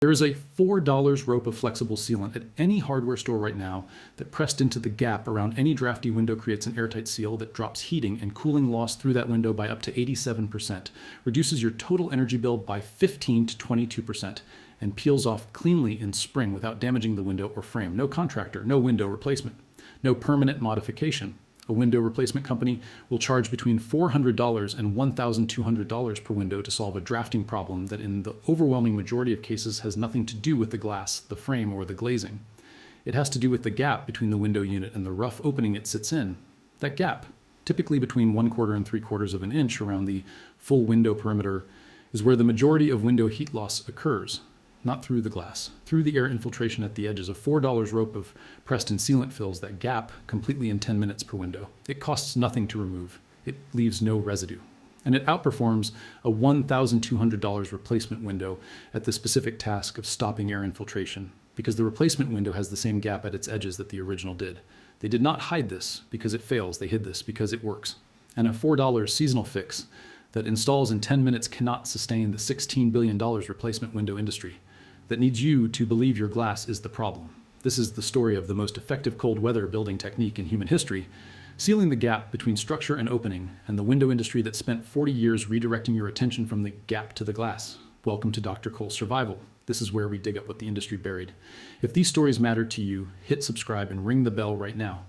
There is a $4 rope of flexible sealant at any hardware store right now that pressed into the gap around any drafty window creates an airtight seal that drops heating and cooling loss through that window by up to 87%, reduces your total energy bill by 15 to 22%, and peels off cleanly in spring without damaging the window or frame. No contractor, no window replacement, no permanent modification. A window replacement company will charge between $400 and $1,200 per window to solve a drafting problem that in the overwhelming majority of cases has nothing to do with the glass, the frame, or the glazing. It has to do with the gap between the window unit and the rough opening it sits in. That gap, typically between 1/4 and 3/4 of an inch around the full window perimeter, is where the majority of window heat loss occurs. Not through the glass, through the air infiltration at the edges. A $4 rope of pressed-in sealant fills that gap completely in 10 minutes per window. It costs nothing to remove. It leaves no residue. And it outperforms a $1,200 replacement window at the specific task of stopping air infiltration, because the replacement window has the same gap at its edges that the original did. They did not hide this because it fails. They hid this because it works. And a $4 seasonal fix that installs in 10 minutes cannot sustain the $16 billion replacement window industry that needs you to believe your glass is the problem. This is the story of the most effective cold weather building technique in human history, sealing the gap between structure and opening, and the window industry that spent 40 years redirecting your attention from the gap to the glass. Welcome to Dr. Cole's Survival. This is where we dig up what the industry buried. If these stories matter to you, hit subscribe and ring the bell right now.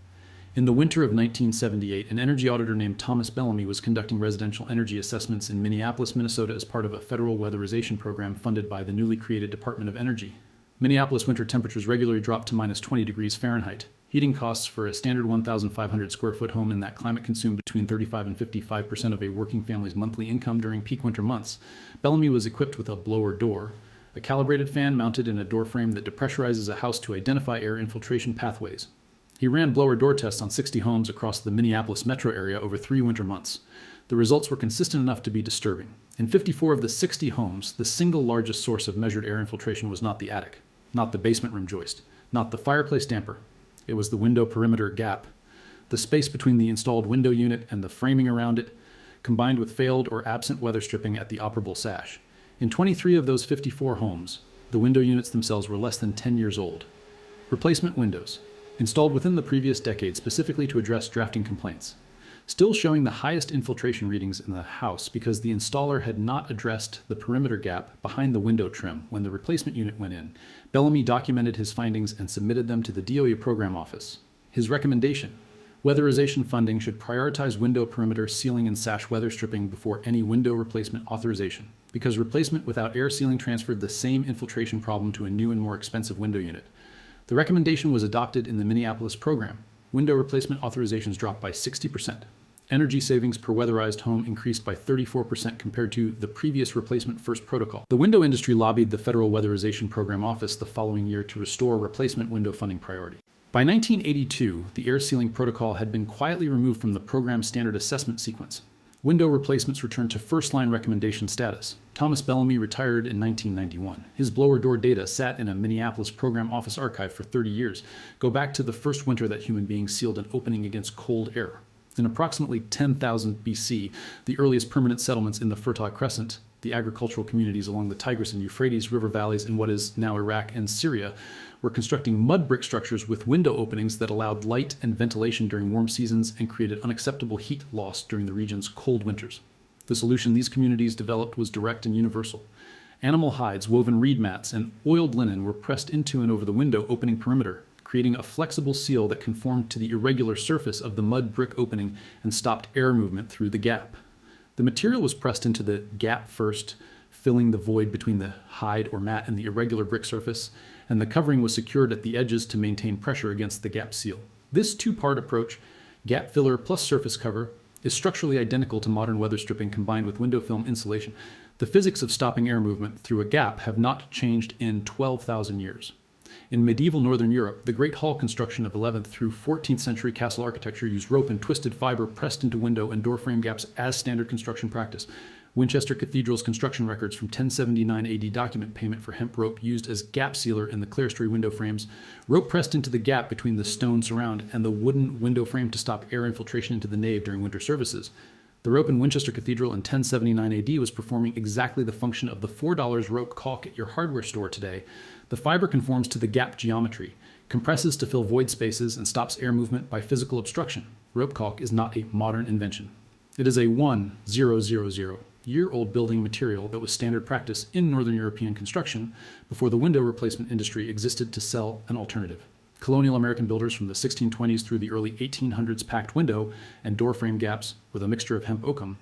In the winter of 1978, an energy auditor named Thomas Bellamy was conducting residential energy assessments in Minneapolis, Minnesota as part of a federal weatherization program funded by the newly created Department of Energy. Minneapolis winter temperatures regularly drop to minus 20 degrees Fahrenheit. Heating costs for a standard 1,500 square foot home in that climate consume between 35 and 55% of a working family's monthly income during peak winter months. Bellamy was equipped with a blower door, a calibrated fan mounted in a door frame that depressurizes a house to identify air infiltration pathways. He ran blower door tests on 60 homes across the Minneapolis metro area over 3 winter months. The results were consistent enough to be disturbing. In 54 of the 60 homes, the single largest source of measured air infiltration was not the attic, not the basement room joist, not the fireplace damper. It was the window perimeter gap, the space between the installed window unit and the framing around it, combined with failed or absent weather stripping at the operable sash. In 23 of those 54 homes, the window units themselves were less than 10 years old. Replacement windows, installed within the previous decade specifically to address drafting complaints, still showing the highest infiltration readings in the house because the installer had not addressed the perimeter gap behind the window trim when the replacement unit went in. Bellamy documented his findings and submitted them to the DOE program office. His recommendation: weatherization funding should prioritize window perimeter sealing and sash weather stripping before any window replacement authorization, because replacement without air sealing transferred the same infiltration problem to a new and more expensive window unit. The recommendation was adopted in the Minneapolis program. Window replacement authorizations dropped by 60%. Energy savings per weatherized home increased by 34% compared to the previous replacement first protocol. The window industry lobbied the Federal Weatherization Program Office the following year to restore replacement window funding priority. By 1982, the air sealing protocol had been quietly removed from the program's standard assessment sequence. Window replacements returned to first-line recommendation status. Thomas Bellamy retired in 1991. His blower door data sat in a Minneapolis program office archive for 30 years. Go back to the first winter that human beings sealed an opening against cold air. In approximately 10,000 BC, the earliest permanent settlements in the Fertile Crescent, the agricultural communities along the Tigris and Euphrates river valleys in what is now Iraq and Syria, were constructing mud brick structures with window openings that allowed light and ventilation during warm seasons and created unacceptable heat loss during the region's cold winters. The solution these communities developed was direct and universal. Animal hides, woven reed mats, and oiled linen were pressed into and over the window opening perimeter, creating a flexible seal that conformed to the irregular surface of the mud brick opening and stopped air movement through the gap. The material was pressed into the gap first, filling the void between the hide or mat and the irregular brick surface, and the covering was secured at the edges to maintain pressure against the gap seal. This two-part approach, gap filler plus surface cover, is structurally identical to modern weather stripping combined with window film insulation. The physics of stopping air movement through a gap have not changed in 12,000 years. In medieval northern Europe, the Great Hall construction of 11th through 14th century castle architecture used rope and twisted fiber pressed into window and door frame gaps as standard construction practice. Winchester Cathedral's construction records from 1079 AD document payment for hemp rope used as gap sealer in the clerestory window frames, rope pressed into the gap between the stone surround and the wooden window frame to stop air infiltration into the nave during winter services. The rope in Winchester Cathedral in 1079 AD was performing exactly the function of the $4 rope caulk at your hardware store today. The fiber conforms to the gap geometry, compresses to fill void spaces, and stops air movement by physical obstruction. Rope caulk is not a modern invention. It is a 1000-year-old building material that was standard practice in Northern European construction before the window replacement industry existed to sell an alternative. Colonial American builders from the 1620s through the early 1800s packed window and door frame gaps with a mixture of hemp oakum.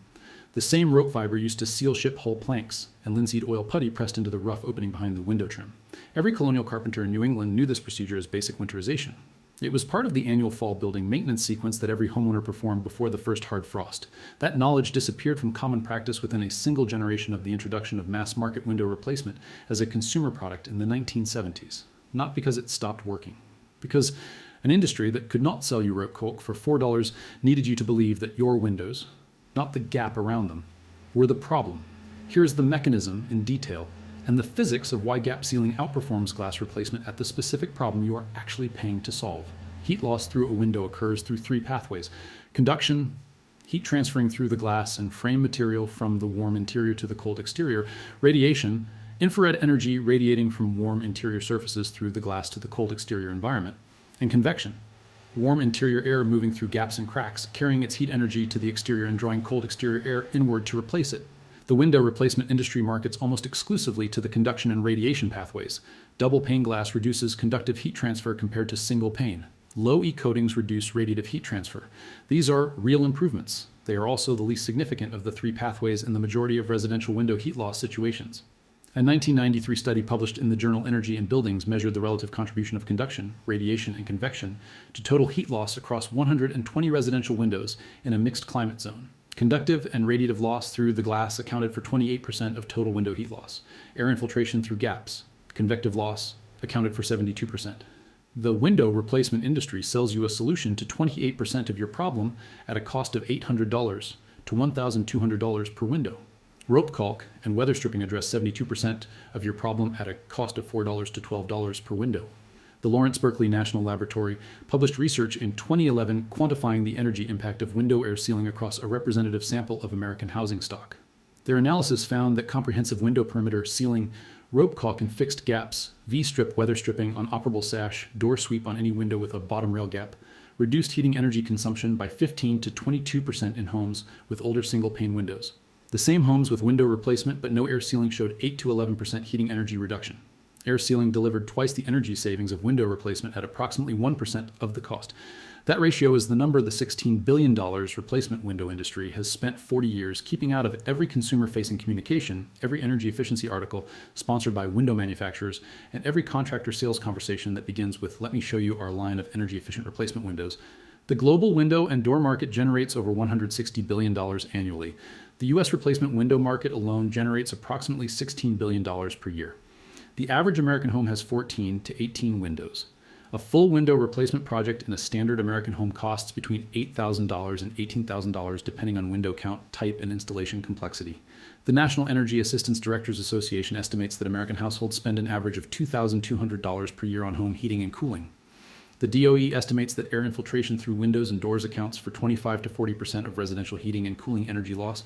The same rope fiber used to seal ship hull planks and linseed oil putty pressed into the rough opening behind the window trim. Every colonial carpenter in New England knew this procedure as basic winterization. It was part of the annual fall building maintenance sequence that every homeowner performed before the first hard frost. That knowledge disappeared from common practice within a single generation of the introduction of mass market window replacement as a consumer product in the 1970s. Not because it stopped working. Because an industry that could not sell you rope caulk for $4 needed you to believe that your windows, not the gap around them, were the problem. Here is the mechanism in detail and the physics of why gap sealing outperforms glass replacement at the specific problem you are actually paying to solve. Heat loss through a window occurs through three pathways: conduction, heat transferring through the glass and frame material from the warm interior to the cold exterior; radiation, infrared energy radiating from warm interior surfaces through the glass to the cold exterior environment; and convection, warm interior air moving through gaps and cracks, carrying its heat energy to the exterior and drawing cold exterior air inward to replace it. The window replacement industry markets almost exclusively to the conduction and radiation pathways. Double pane glass reduces conductive heat transfer compared to single pane. Low E coatings reduce radiative heat transfer. These are real improvements. They are also the least significant of the three pathways in the majority of residential window heat loss situations. A 1993 study published in the journal Energy and Buildings measured the relative contribution of conduction, radiation, and convection to total heat loss across 120 residential windows in a mixed climate zone. Conductive and radiative loss through the glass accounted for 28% of total window heat loss. Air infiltration through gaps, convective loss, accounted for 72%. The window replacement industry sells you a solution to 28% of your problem at a cost of $800 to $1,200 per window. Rope caulk and weather stripping address 72% of your problem at a cost of $4 to $12 per window. The Lawrence Berkeley National Laboratory published research in 2011 quantifying the energy impact of window air sealing across a representative sample of American housing stock. Their analysis found that comprehensive window perimeter sealing, rope caulk in fixed gaps, V-strip weather stripping on operable sash, door sweep on any window with a bottom rail gap, reduced heating energy consumption by 15 to 22% in homes with older single-pane windows. The same homes with window replacement but no air sealing showed 8 to 11% heating energy reduction. Air sealing delivered twice the energy savings of window replacement at approximately 1% of the cost. That ratio is the number the $16 billion replacement window industry has spent 40 years keeping out of every consumer-facing communication, every energy efficiency article sponsored by window manufacturers, and every contractor sales conversation that begins with "Let me show you our line of energy-efficient replacement windows." The global window and door market generates over $160 billion annually. The U.S. replacement window market alone generates approximately $16 billion per year. The average American home has 14 to 18 windows. A full window replacement project in a standard American home costs between $8,000 and $18,000 depending on window count, type, and installation complexity. The National Energy Assistance Directors Association estimates that American households spend an average of $2,200 per year on home heating and cooling. The DOE estimates that air infiltration through windows and doors accounts for 25 to 40% of residential heating and cooling energy loss.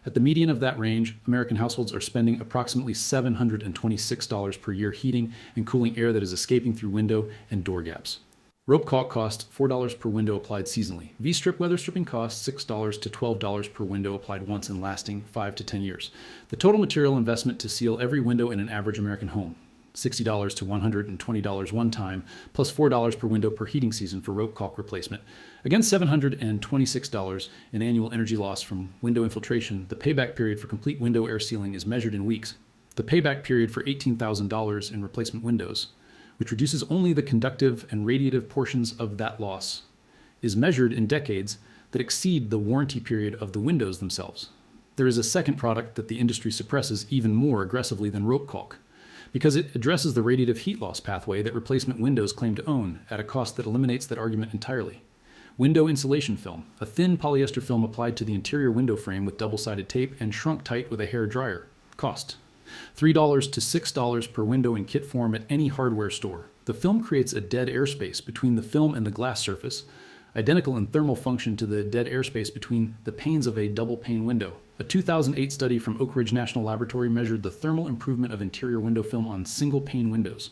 At the median of that range, American households are spending approximately $726 per year heating and cooling air that is escaping through window and door gaps. Rope caulk costs $4 per window applied seasonally. V-strip weather stripping costs $6 to $12 per window applied once and lasting 5 to 10 years. The total material investment to seal every window in an average American home: $60 to $120 one time, plus $4 per window per heating season for rope caulk replacement. Against $726 in annual energy loss from window infiltration, the payback period for complete window air sealing is measured in weeks. The payback period for $18,000 in replacement windows, which reduces only the conductive and radiative portions of that loss, is measured in decades that exceed the warranty period of the windows themselves. There is a second product that the industry suppresses even more aggressively than rope caulk, because it addresses the radiative heat loss pathway that replacement windows claim to own at a cost that eliminates that argument entirely. Window insulation film, a thin polyester film applied to the interior window frame with double-sided tape and shrunk tight with a hair dryer. Cost: $3 to $6 per window in kit form at any hardware store. The film creates a dead airspace between the film and the glass surface, identical in thermal function to the dead airspace between the panes of a double-pane window. A 2008 study from Oak Ridge National Laboratory measured the thermal improvement of interior window film on single-pane windows.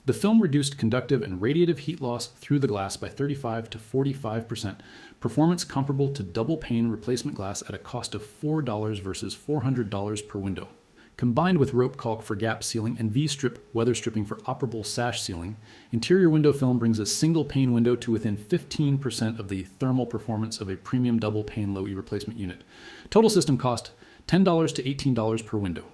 The film reduced conductive and radiative heat loss through the glass by 35 to 45%, performance comparable to double-pane replacement glass at a cost of $4 versus $400 per window. Combined with rope caulk for gap sealing and V-strip weather stripping for operable sash sealing, interior window film brings a single-pane window to within 15% of the thermal performance of a premium double-pane low-E replacement unit. Total system cost $10 to $18 per window.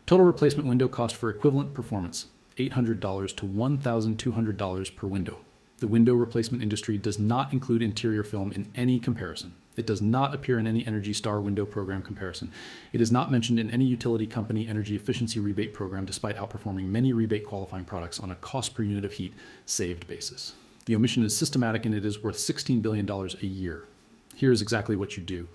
Total replacement window cost for equivalent performance $800 to $1,200 per window. The window replacement industry does not include interior film in any comparison. It does not appear in any Energy Star window program comparison. It is not mentioned in any utility company energy efficiency rebate program despite outperforming many rebate qualifying products on a cost per unit of heat saved basis. The omission is systematic and it is worth $16 billion a year. Here is exactly what you do.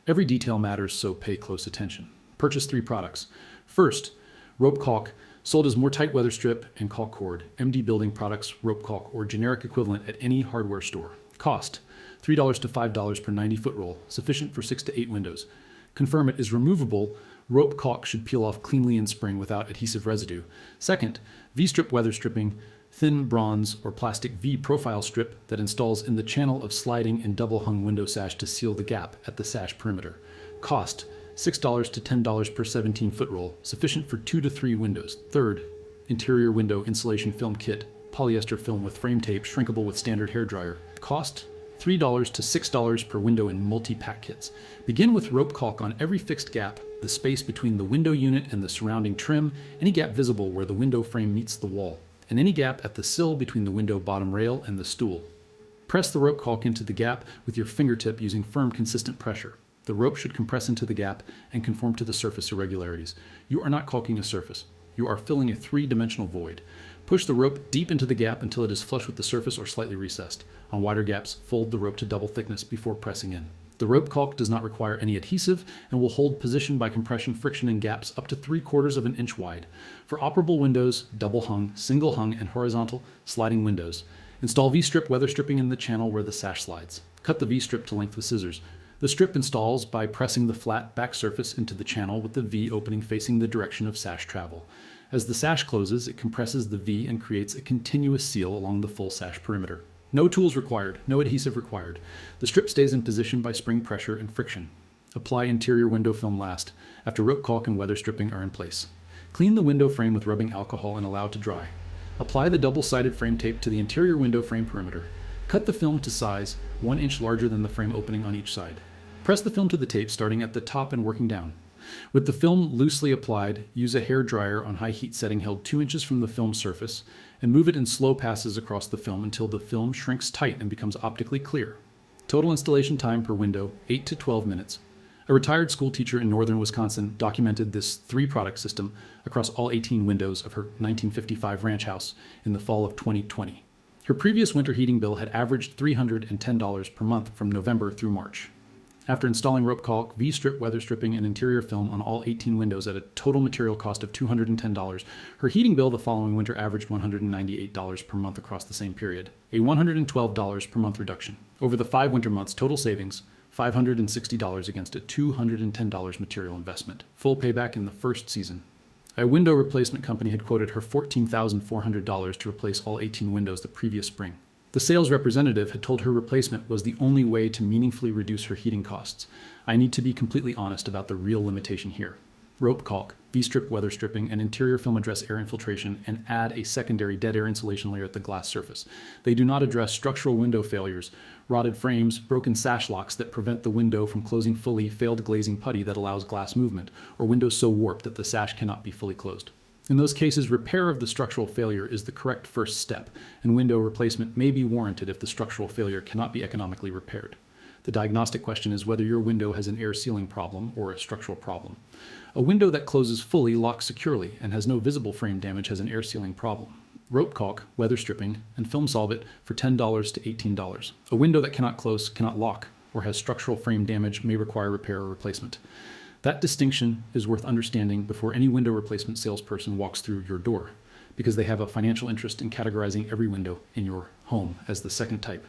Every detail matters, so pay close attention. Purchase 3 products. First, rope caulk, sold as more tight weather strip and caulk cord, MD Building Products, rope caulk, or generic equivalent at any hardware store. Cost, $3 to $5 per 90-foot roll, sufficient for 6 to 8 windows. Confirm it is removable. Rope caulk should peel off cleanly in spring without adhesive residue. Second, V-strip weather stripping, thin bronze or plastic V profile strip that installs in the channel of sliding and double hung window sash to seal the gap at the sash perimeter. Cost, $6 to $10 per 17-foot roll, sufficient for 2 to 3 windows. Third, interior window insulation film kit, polyester film with frame tape, shrinkable with standard hairdryer. Cost, $3 to $6 per window in multi-pack kits. Begin with rope caulk on every fixed gap, the space between the window unit and the surrounding trim, any gap visible where the window frame meets the wall, and any gap at the sill between the window bottom rail and the stool. Press the rope caulk into the gap with your fingertip using firm, consistent pressure. The rope should compress into the gap and conform to the surface irregularities. You are not caulking a surface. You are filling a 3-dimensional void. Push the rope deep into the gap until it is flush with the surface or slightly recessed. On wider gaps, fold the rope to double thickness before pressing in. The rope caulk does not require any adhesive and will hold position by compression friction in gaps up to 3/4 of an inch wide. For operable windows, double hung, single hung, and horizontal sliding windows, install V-strip weather stripping in the channel where the sash slides. Cut the V-strip to length with scissors. The strip installs by pressing the flat back surface into the channel with the V opening facing the direction of sash travel. As the sash closes, it compresses the V and creates a continuous seal along the full sash perimeter. No tools required, no adhesive required. The strip stays in position by spring pressure and friction. Apply interior window film last, after rope caulk and weather stripping are in place. Clean the window frame with rubbing alcohol and allow to dry. Apply the double-sided frame tape to the interior window frame perimeter. Cut the film to size 1 inch larger than the frame opening on each side. Press the film to the tape starting at the top and working down. With the film loosely applied, use a hair dryer on high heat setting held 2 inches from the film surface and move it in slow passes across the film until the film shrinks tight and becomes optically clear. Total installation time per window, 8 to 12 minutes. A retired school teacher in northern Wisconsin documented this 3-product system across all 18 windows of her 1955 ranch house in the fall of 2020. Her previous winter heating bill had averaged $310 per month from November through March. After installing rope caulk, V-strip weather stripping, and interior film on all 18 windows at a total material cost of $210, her heating bill the following winter averaged $198 per month across the same period, a $112 per month reduction. Over the 5 winter months, total savings, $560 against a $210 material investment. Full payback in the first season. A window replacement company had quoted her $14,400 to replace all 18 windows the previous spring. The sales representative had told her replacement was the only way to meaningfully reduce her heating costs. I need to be completely honest about the real limitation here. Rope caulk, V-strip weather stripping, and interior film address air infiltration and add a secondary dead air insulation layer at the glass surface. They do not address structural window failures, rotted frames, broken sash locks that prevent the window from closing fully, failed glazing putty that allows glass movement, or windows so warped that the sash cannot be fully closed. In those cases, repair of the structural failure is the correct first step, and window replacement may be warranted if the structural failure cannot be economically repaired. The diagnostic question is whether your window has an air sealing problem or a structural problem. A window that closes fully, locks securely, and has no visible frame damage has an air sealing problem. Rope caulk, weather stripping, and film solve it for $10 to $18. A window that cannot close, cannot lock, or has structural frame damage may require repair or replacement. That distinction is worth understanding before any window replacement salesperson walks through your door, because they have a financial interest in categorizing every window in your home as the second type.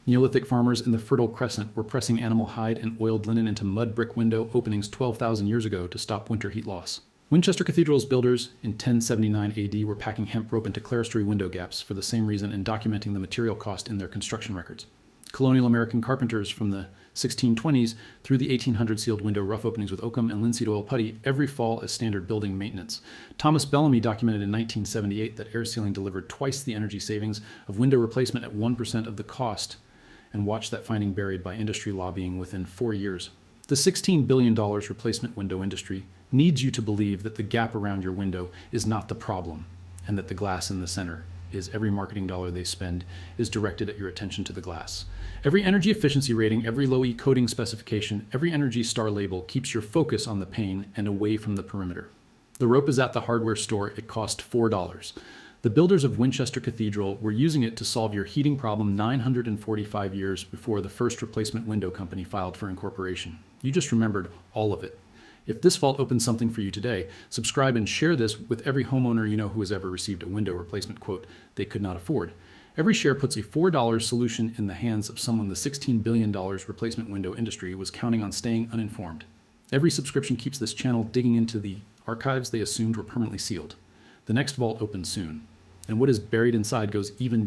Neolithic farmers in the Fertile Crescent were pressing animal hide and oiled linen into mud brick window openings 12,000 years ago to stop winter heat loss. Winchester Cathedral's builders in 1079 AD were packing hemp rope into clerestory window gaps for the same reason and documenting the material cost in their construction records. Colonial American carpenters from the 1620s through the 1800s sealed window rough openings with oakum and linseed oil putty every fall as standard building maintenance. Thomas Bellamy documented in 1978 that air sealing delivered twice the energy savings of window replacement at 1% of the cost, and watched that finding buried by industry lobbying within 4 years. The $16 billion replacement window industry needs you to believe that the gap around your window is not the problem, and that the glass in the center is every marketing dollar they spend is directed at your attention to the glass. Every energy efficiency rating, every low E coating specification, every Energy Star label keeps your focus on the pane and away from the perimeter. The rope is at the hardware store. It cost $4. The builders of Winchester Cathedral were using it to solve your heating problem 945 years before the first replacement window company filed for incorporation. You just remembered all of it. If this vault opens something for you today, subscribe and share this with every homeowner you know who has ever received a window replacement quote they could not afford. Every share puts a $4 solution in the hands of someone the $16 billion replacement window industry was counting on staying uninformed. Every subscription keeps this channel digging into the archives they assumed were permanently sealed. The next vault opens soon, and what is buried inside goes even